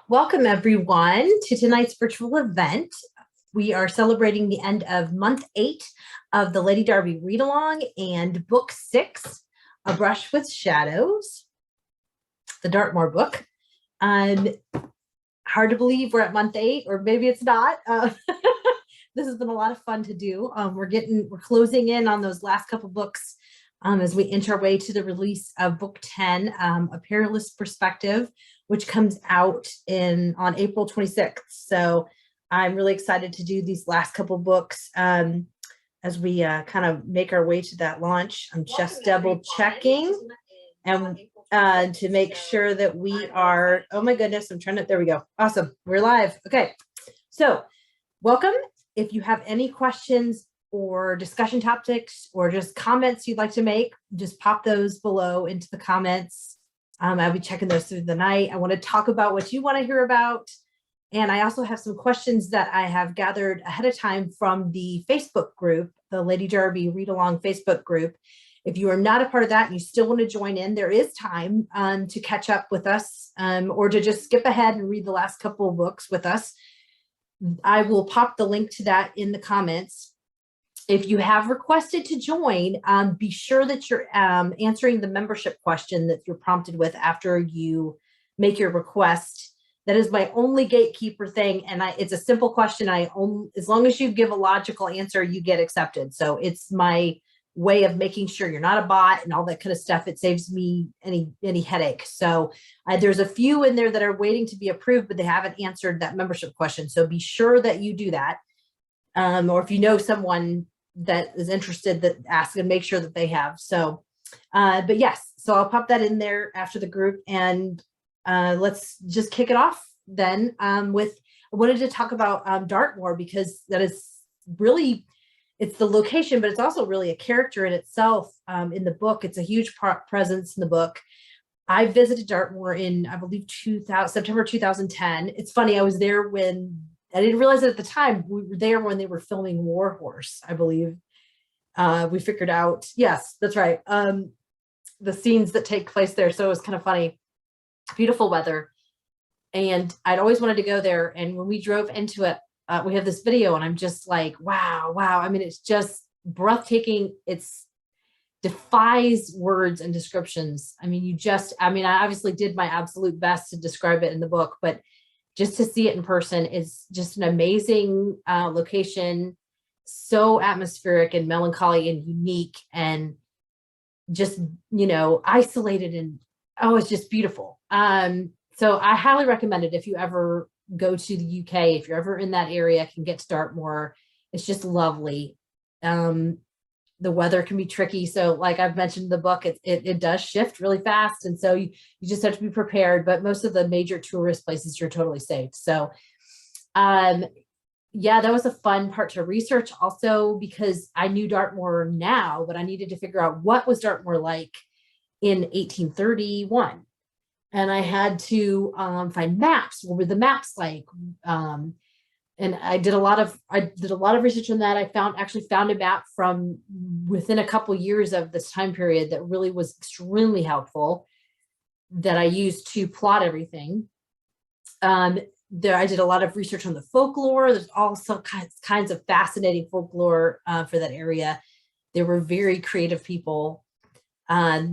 Welcome everyone to tonight's virtual event. We are celebrating the end of month 8 of the Lady Darby Read-Along and book 6, A Brush with Shadows, the Dartmoor book. Hard to believe we're at month 8, or maybe it's not. This has been a lot of fun to do. We're closing in on those last couple books as we inch our way to the release of book 10, A Perilous Perspective, which comes out on April 26th. So I'm really excited to do these last couple books as we kind of make our way to that launch. I'm just double checking and to make sure that we are, oh my goodness, there we go. Awesome, we're live. Okay, so welcome. If you have any questions or discussion topics or just comments you'd like to make, just pop those below into the comments. I'll be checking those through the night. I want to talk about what you want to hear about. And I also have some questions that I have gathered ahead of time from the Facebook group, the Lady Darby Read-Along Facebook group. If you are not a part of that and you still want to join in, there is time to catch up with us or to just skip ahead and read the last couple of books with us. I will pop the link to that in the comments. If you have requested to join, be sure that you're answering the membership question that you're prompted with after you make your request. That is my only gatekeeper thing, and it's a simple question. As long as you give a logical answer, you get accepted. So it's my way of making sure you're not a bot and all that kind of stuff. It saves me any headache. So there's a few in there that are waiting to be approved, but they haven't answered that membership question. So be sure that you do that. Or if you know someone that is interested, that ask and make sure that they have. So, but yes, so I'll pop that in there after the group, and let's just kick it off then I wanted to talk about Dartmoor, because that is really, it's the location, but it's also really a character in itself in the book. It's a huge presence in the book. I visited Dartmoor in, I believe, September 2010. It's funny, I was there when I didn't realize it at the time. We were there when they were filming War Horse, I believe. We figured out, yes, that's right. The scenes that take place there. So it was kind of funny. Beautiful weather. And I'd always wanted to go there. And when we drove into it, we have this video and I'm just like, wow. I mean, it's just breathtaking. It's defies words and descriptions. I mean, I obviously did my absolute best to describe it in the book, but just to see it in person is just an amazing location, so atmospheric and melancholy and unique and just, isolated, and it's just beautiful. So I highly recommend it if you ever go to the UK, if you're ever in that area, can get to Dartmoor. It's just lovely. The weather can be tricky. So like I've mentioned in the book, it does shift really fast. And so you just have to be prepared, but most of the major tourist places, you're totally safe. So yeah, that was a fun part to research also, because I knew Dartmoor now, but I needed to figure out what was Dartmoor like in 1831. And I had to find maps. What were the maps like? And I did a lot of research on that. I actually found a map from within a couple years of this time period that really was extremely helpful, that I used to plot everything. There, I did a lot of research on the folklore. There's also kinds of fascinating folklore for that area. There were very creative people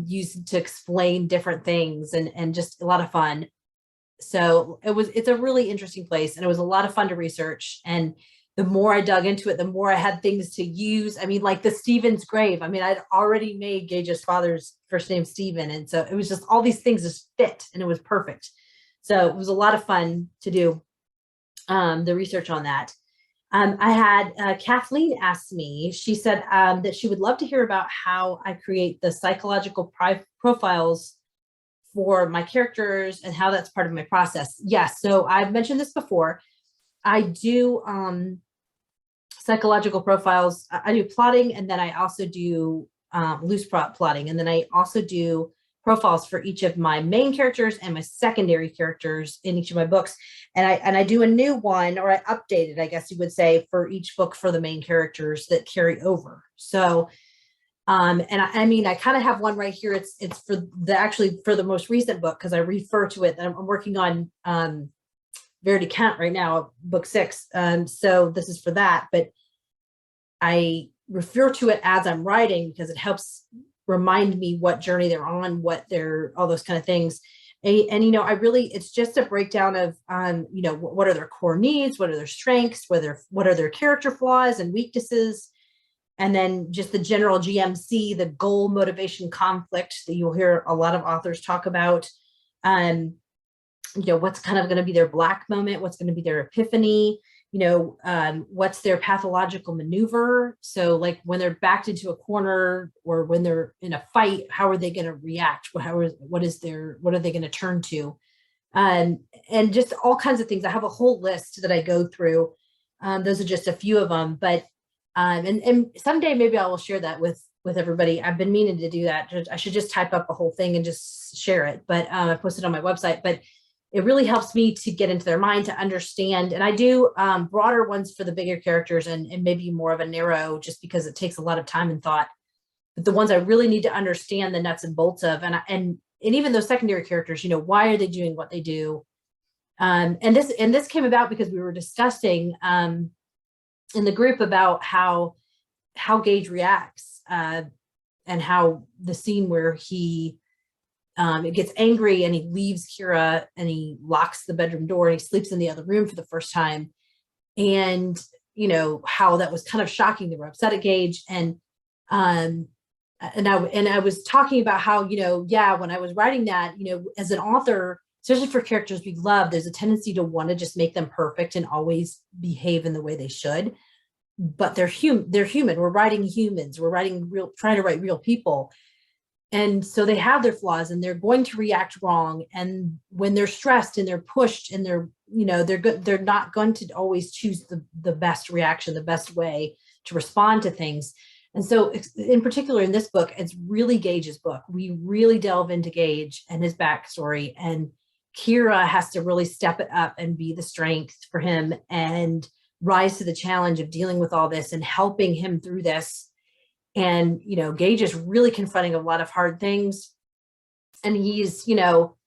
used to explain different things, and just a lot of fun. So it's a really interesting place, and it was a lot of fun to research. And the more I dug into it, the more I had things to use. I mean, like the Stephen's grave. I mean, I'd already made Gage's father's first name Stephen. And so it was just all these things just fit, and it was perfect. So it was a lot of fun to do the research on that. I had Kathleen ask me, she said that she would love to hear about how I create the psychological profiles for my characters and how that's part of my process. Yes, so I've mentioned this before. I do psychological profiles. I do plotting, and then I also do loose plotting, and then I also do profiles for each of my main characters and my secondary characters in each of my books. And I do a new one, or I update it, I guess you would say, for each book for the main characters that carry over. So and I mean, I kind of have one right here. It's for the most recent book, because I refer to it. I'm working on Verity Kent right now, book 6. So this is for that, but I refer to it as I'm writing because it helps remind me what journey they're on, what they're, all those kind of things. And you know, it's just a breakdown of, you know, what are their core needs, what are their strengths, what are their character flaws and weaknesses, and then just the general GMC, the goal, motivation, conflict that you'll hear a lot of authors talk about. You know, what's kind of going to be their black moment, what's going to be their epiphany, you know, what's their pathological maneuver. So like when they're backed into a corner or when they're in a fight, how are they going to react? What are they going to turn to? And just all kinds of things. I have a whole list that I go through. Those are just a few of them, but and someday maybe I will share that with everybody. I've been meaning to do that. I should just type up a whole thing and just share it, but I post it on my website. But it really helps me to get into their mind, to understand. And I do broader ones for the bigger characters and maybe more of a narrow, just because it takes a lot of time and thought. But the ones I really need to understand the nuts and bolts of, and even those secondary characters, you know, why are they doing what they do? And this came about because we were discussing in the group about how Gage reacts, and how the scene where he it gets angry and he leaves Kira and he locks the bedroom door and he sleeps in the other room for the first time. And, you know, how that was kind of shocking. They were upset at Gage. And I was talking about how, you know, yeah, when I was writing that, you know, as an author, especially for characters we love, there's a tendency to want to just make them perfect and always behave in the way they should. But they're human. We're writing humans. We're trying to write real people. And so they have their flaws and they're going to react wrong. And when they're stressed and they're pushed and they're, you know, they're not going to always choose the best reaction, the best way to respond to things. And so in particular in this book, it's really Gage's book. We really delve into Gage and his backstory, and Kira has to really step it up and be the strength for him and rise to the challenge of dealing with all this and helping him through this. And, you know, Gage is really confronting a lot of hard things. And he's, you know,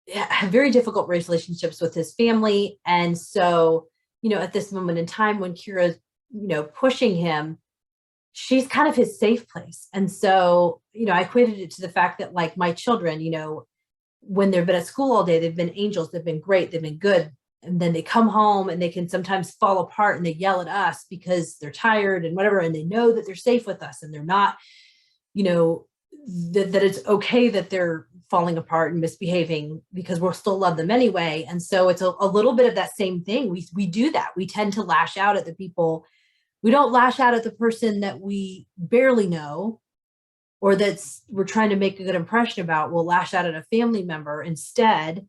have very difficult relationships with his family. And so, you know, at this moment in time when Kira's, you know, pushing him, she's kind of his safe place. And so, you know, I equated it to the fact that, like, my children, you know, when they've been at school all day, they've been angels, they've been great, they've been good. And then they come home and they can sometimes fall apart and they yell at us because they're tired and whatever. And they know that they're safe with us and they're not, you know, that it's okay that they're falling apart and misbehaving because we'll still love them anyway. And so it's a little bit of that same thing. We do that. We tend to lash out at the people. We don't lash out at the person that we barely know or we're trying to make a good impression about. We'll lash out at a family member instead,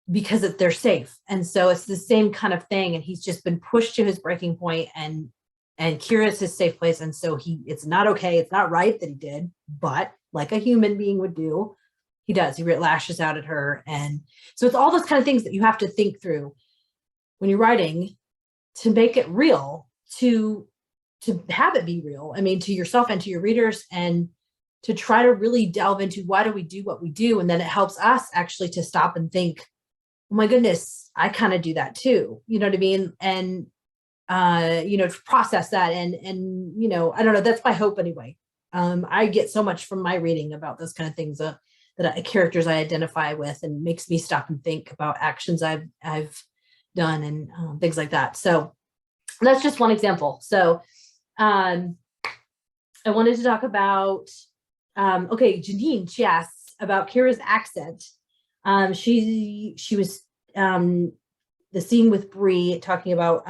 because they're safe. And so it's the same kind of thing. And he's just been pushed to his breaking point, and Kira's his safe place. And so it's not okay. It's not right that he did, but like a human being would do, he does. He lashes out at her. And so it's all those kind of things that you have to think through when you're writing to make it real, to have it be real. I mean, to yourself and to your readers, and to try to really delve into why do we do what we do. And then it helps us actually to stop and think, oh my goodness, I kind of do that too. You know what I mean? And, you know, to process that and, you know, I don't know, that's my hope anyway. I get so much from my reading about those kind of things that characters I identify with, and makes me stop and think about actions I've done and things like that. So that's just one example. So I wanted to talk about, okay, Janine, she asks about Kira's accent. She was the scene with Bree talking about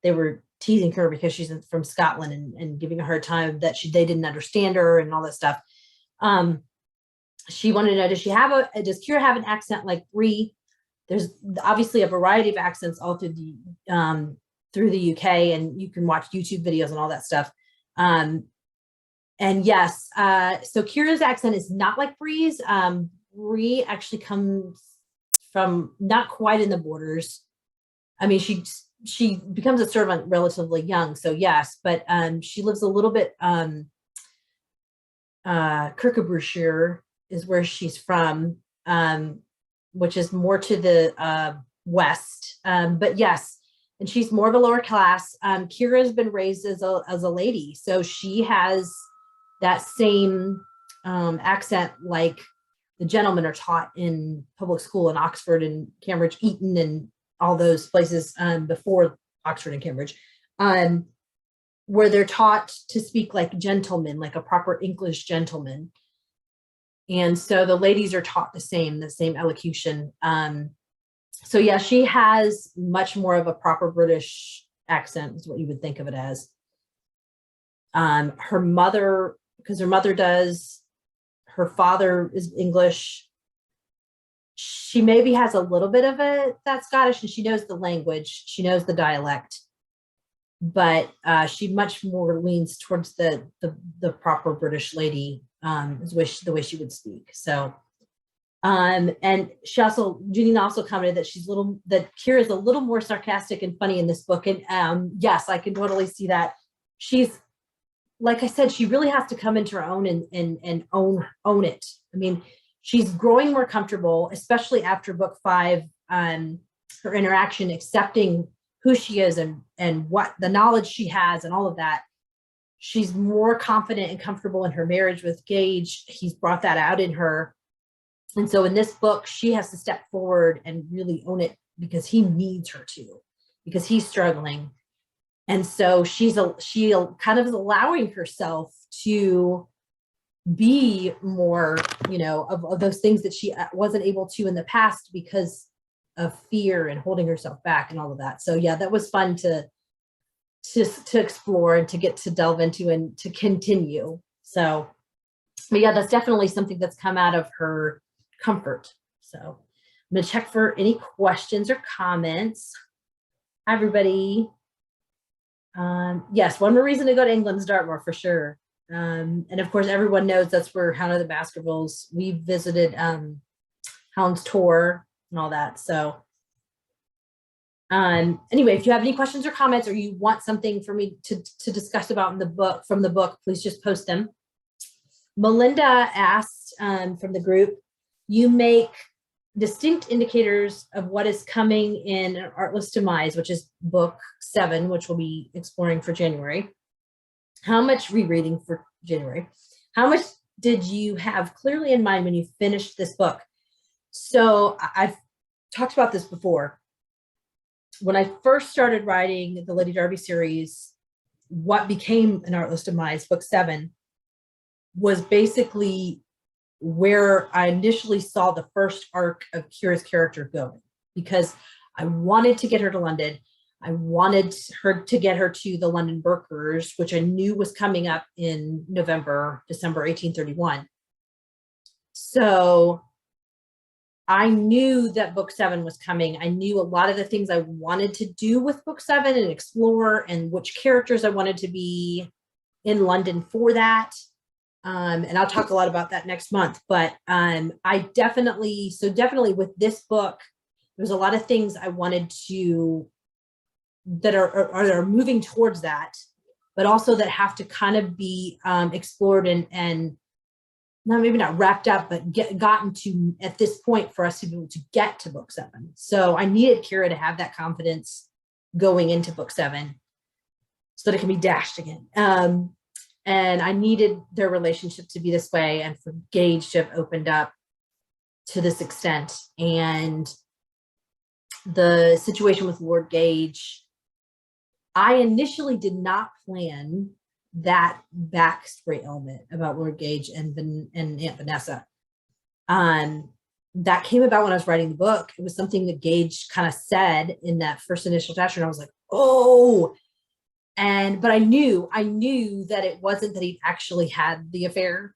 they were teasing her because she's from Scotland and giving her a hard time that they didn't understand her and all that stuff. She wanted to know, does Kira have an accent like Bree? There's obviously a variety of accents all through the UK, and you can watch YouTube videos and all that stuff. And yes, so Kira's accent is not like Bree's. Bree actually comes from not quite in the borders. I mean, she becomes a servant relatively young, so yes, but she lives a little bit, Kirkcudbrightshire is where she's from, which is more to the West. But yes, and she's more of a lower class. Kira's been raised as a lady, so she has that same accent like the gentlemen are taught in public school in Oxford and Cambridge, Eton, and all those places before Oxford and Cambridge, where they're taught to speak like gentlemen, like a proper English gentleman. And so the ladies are taught the same elocution. So yeah, she has much more of a proper British accent is what you would think of it as. Her mother, because her mother does, her father is English. She maybe has a little bit of it that's Scottish, and she knows the language, she knows the dialect, but she much more leans towards the proper British lady, the way she would speak. So, and she also, Janine also commented that that Kira is a little more sarcastic and funny in this book. And yes, I can totally see that. She's, like I said, she really has to come into her own and own it. I mean, she's growing more comfortable, especially after book 5, her interaction, accepting who she is and what the knowledge she has and all of that. She's more confident and comfortable in her marriage with Gage. He's brought that out in her. And so in this book, she has to step forward and really own it because he needs her to, because he's struggling. And so she kind of is allowing herself to be more, of those things that she wasn't able to in the past because of fear and holding herself back and all of that. So yeah, that was fun to explore and to get to delve into and to continue. So, but yeah, that's definitely something that's come out of her comfort. So I'm going to check for any questions or comments. Hi, everybody. Yes, one more reason to go to England is Dartmoor for sure. And of course, everyone knows that's where Hound of the Baskervilles, we visited Hound's tour and all that. So anyway, if you have any questions or comments, or you want something for me to discuss about from the book, please just post them. Melinda asked from the group, you make distinct indicators of what is coming in Artless Demise, which is book 7, which we'll be exploring for January. How much rereading for January? How much did you have clearly in mind when you finished this book? So I've talked about this before. When I first started writing the Lady Darby series, what became an Artless Demise, book 7, was basically where I initially saw the first arc of Kira's character going, because I wanted to get her to London. I wanted her to get her to the London Burkers, which I knew was coming up in December 1831. So I knew that book 7 was coming. I knew a lot of the things I wanted to do with book 7 and explore, and which characters I wanted to be in London for that. And I'll talk a lot about that next month, but I definitely with this book, there's a lot of things I wanted to, that are moving towards that, but also that have to kind of be explored and not, maybe not wrapped up, but gotten to at this point for us to be able to get to book 7. So I needed Kira to have that confidence going into book 7 so that it can be dashed again. And I needed their relationship to be this way and for Gage to have opened up to this extent. And the situation with Lord Gage, I initially did not plan that backstory element about Lord Gage and Aunt Vanessa. That came about when I was writing the book. It was something that Gage kind of said in that first initial chapter, and I was like, oh. But I knew that it wasn't that he actually had the affair,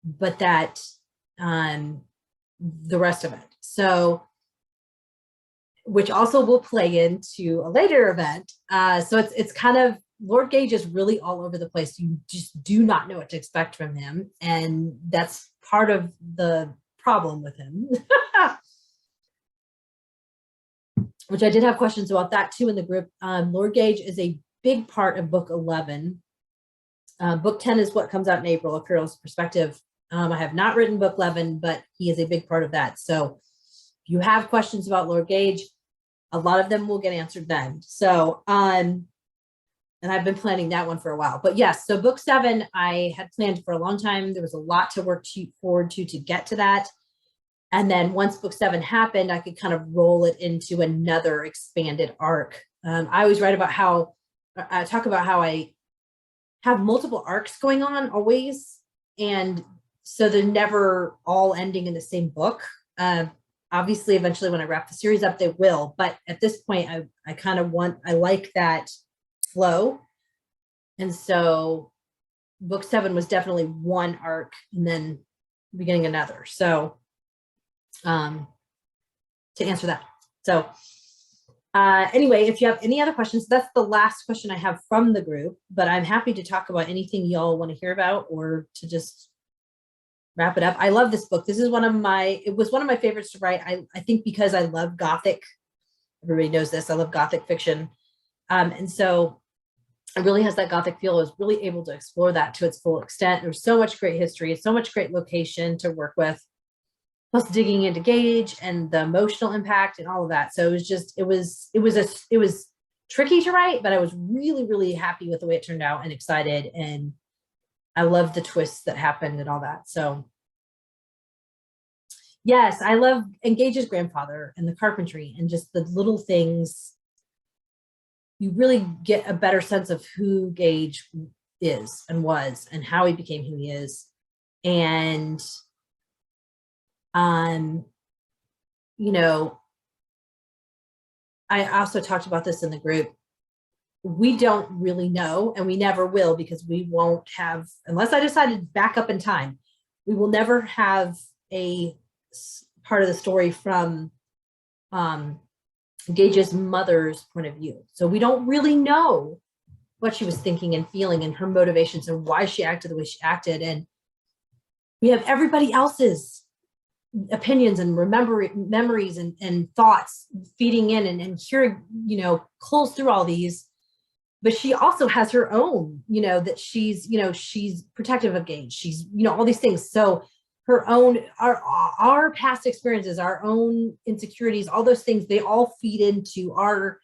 but that the rest of it. So, which also will play into a later event. So it's kind of, Lord Gage is really all over the place. You just do not know what to expect from him. And that's part of the problem with him. Which I did have questions about that too in the group. Lord Gage is a big part of book 11. Book 10 is what comes out in April, A Hero's Perspective. I have not written book 11, but he is a big part of that. So if you have questions about Lord Gage, a lot of them will get answered then. So, and I've been planning that one for a while. But yes, so book 7, I had planned for a long time. There was a lot to work forward to get to that. And then once book 7 happened, I could kind of roll it into another expanded arc. I always write about how I talk about how I have multiple arcs going on always. And so they're never all ending in the same book. Obviously, eventually when I wrap the series up, they will. But at this point, I kind of I like that flow. And so book 7 was definitely one arc and then beginning another. So to answer that. So anyway, if you have any other questions, that's the last question I have from the group, but I'm happy to talk about anything y'all want to hear about or to just wrap it up. I love this book. This is it was one of my favorites to write. I think because I love Gothic. Everybody knows this. I love Gothic fiction. And so it really has that Gothic feel. I was really able to explore that to its full extent. There's so much great history, so much great location to work with, plus digging into Gage and the emotional impact and all of that. So it was tricky to write, but I was really, really happy with the way it turned out and excited. And I love the twists that happened and all that. So yes, I love Gage's grandfather and the carpentry and just the little things. You really get a better sense of who Gage is and was and how he became who he is. And you know, I also talked about this in the group. We don't really know, and we never will, because we won't have, unless I decided to back up in time, we will never have a part of the story from Gage's mother's point of view. So we don't really know what she was thinking and feeling and her motivations and why she acted the way she acted. And we have everybody else's opinions and memories and thoughts feeding in and hearing, culls through all these. But she also has her own, that she's protective of Gage. She's, all these things. So her own, our past experiences, our own insecurities, all those things, they all feed into our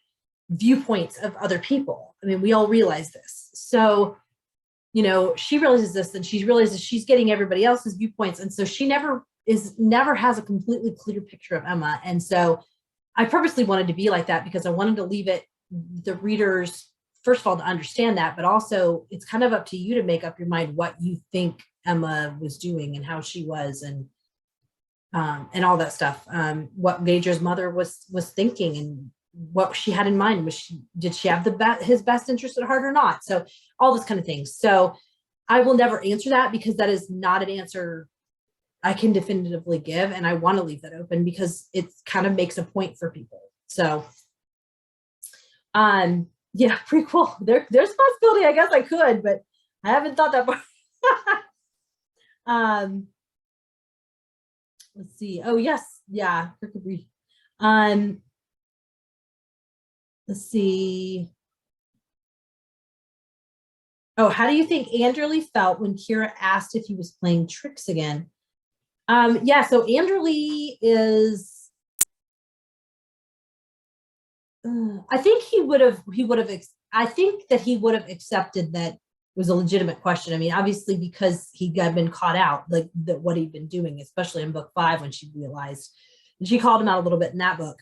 viewpoints of other people. I mean, we all realize this. So, she realizes this, and she realizes she's getting everybody else's viewpoints. And so she never has a completely clear picture of Emma. And so I purposely wanted to be like that, because I wanted to leave it, the readers, first of all, to understand that, but also it's kind of up to you to make up your mind what you think Emma was doing and how she was, and all that stuff. What Gage's mother was thinking and what she had in mind. Did she have his best interest at heart or not? So all those kind of things. So I will never answer that, because that is not an answer I can definitively give. And I want to leave that open because it kind of makes a point for people. So, yeah, pretty cool. There's a possibility, I guess I could, but I haven't thought that far. Let's see. Oh, yes. Yeah. Let's see. Oh, how do you think Anderley felt when Kira asked if he was playing tricks again? Yeah, so Anderley is, I think I think that he would have accepted that it was a legitimate question. I mean, obviously, because he had been caught out, like what he'd been doing, especially in book 5, when she realized, and she called him out a little bit in that book.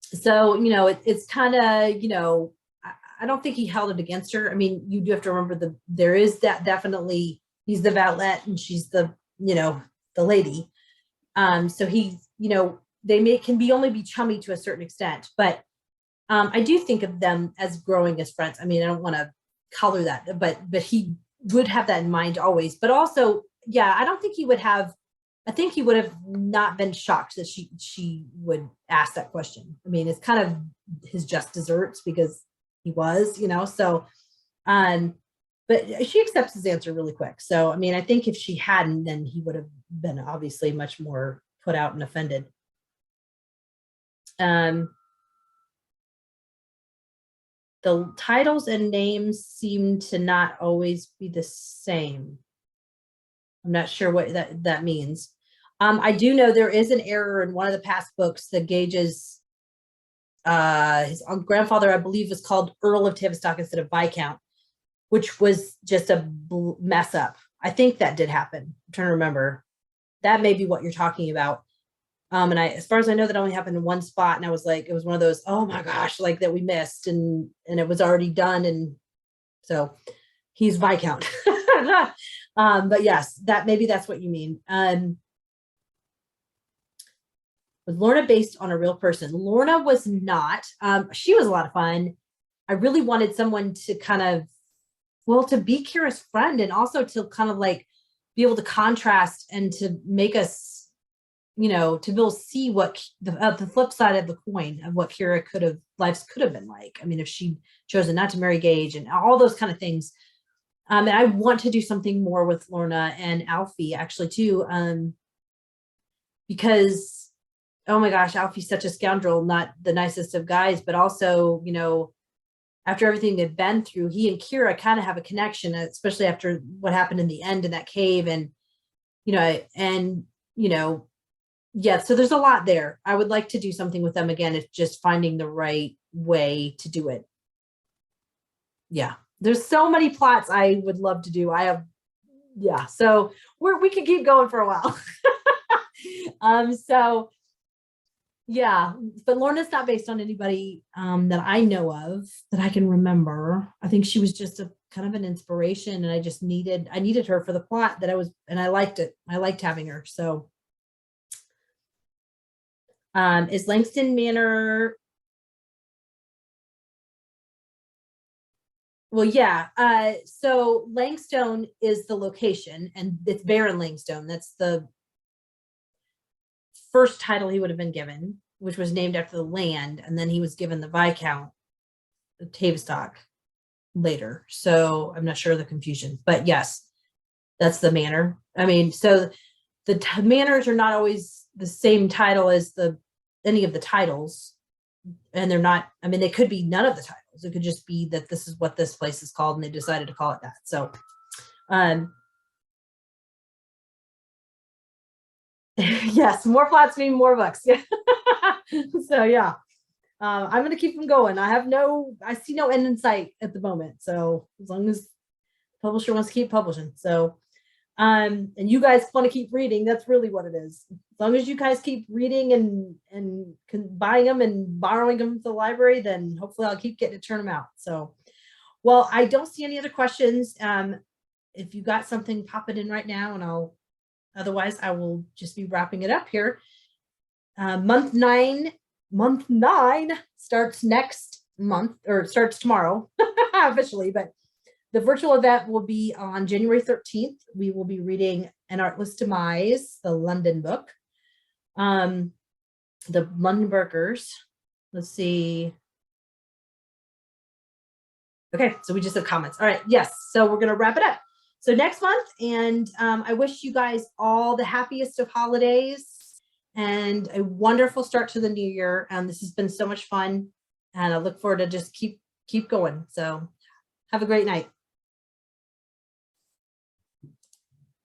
So, it's kind of, I don't think he held it against her. I mean, you do have to remember there is that definitely, he's the valet and she's the lady. So he, they can only be chummy to a certain extent, but I do think of them as growing as friends. I mean, I don't want to color that, but he would have that in mind always. But also, yeah, I don't think he would have. I think he would have not been shocked that she would ask that question. I mean, it's kind of his just desserts, because he was, so, but she accepts his answer really quick. So, I mean, I think if she hadn't, then he would have been obviously much more put out and offended. The titles and names seem to not always be the same. I'm not sure what that means. I do know there is an error in one of the past books that Gage's his grandfather, I believe, was called Earl of Tavistock instead of Viscount, which was just a mess up. I think that did happen. I'm trying to remember. That may be what you're talking about. And as far as I know, that only happened in one spot. And I was like, it was one of those, oh my gosh, like that we missed, and it was already done. And so he's Viscount. But yes, maybe that's what you mean. Was Lorna based on a real person? Lorna was not. She was a lot of fun. I really wanted someone to kind of, well, to be Kira's friend, and also to kind of like be able to contrast and to make us, to be able to see what the flip side of the coin of what Kira lives could have been like. I mean, if she'd chosen not to marry Gage and all those kind of things. And I want to do something more with Lorna and Alfie actually too, because, oh my gosh, Alfie's such a scoundrel, not the nicest of guys, but also, after everything they've been through, he and Kira kind of have a connection, especially after what happened in the end in that cave. And, yeah, so there's a lot there. I would like to do something with them again. It's just finding the right way to do it. Yeah, there's so many plots I would love to do. So we could keep going for a while. So yeah, but Lorna's not based on anybody that I know of that I can remember. I think she was just a kind of an inspiration, and I needed her for the plot and I liked it. I liked having her. So is Langston Manor? Well, yeah. So Langstone is the location, and it's Baron Langstone. That's the first title he would have been given, which was named after the land, and then he was given the Viscount of Tavistock later. So I'm not sure of the confusion, but yes, that's the manor. I mean, so the manors are not always the same title as any of the titles, and they're not. I mean, they could be none of the titles. It could just be that this is what this place is called, and they decided to call it that. So, yes, more plots mean more books. Yeah. So yeah, I'm going to keep them going. I see no end in sight at the moment. So as long as the publisher wants to keep publishing. So, and you guys want to keep reading, that's really what it is. As long as you guys keep reading and buying them and borrowing them from the library, then hopefully I'll keep getting to turn them out. So, well, I don't see any other questions. If you got something, pop it in right now, and otherwise I will just be wrapping it up here. Month nine starts next month, or starts tomorrow officially, but the virtual event will be on January 13th. We will be reading An Artless Demise, the London book. The London Burkers. Let's see. Okay, so we just have comments. All right, yes. So we're going to wrap it up. So next month, and I wish you guys all the happiest of holidays and a wonderful start to the new year. This has been so much fun, and I look forward to just keep going. So have a great night.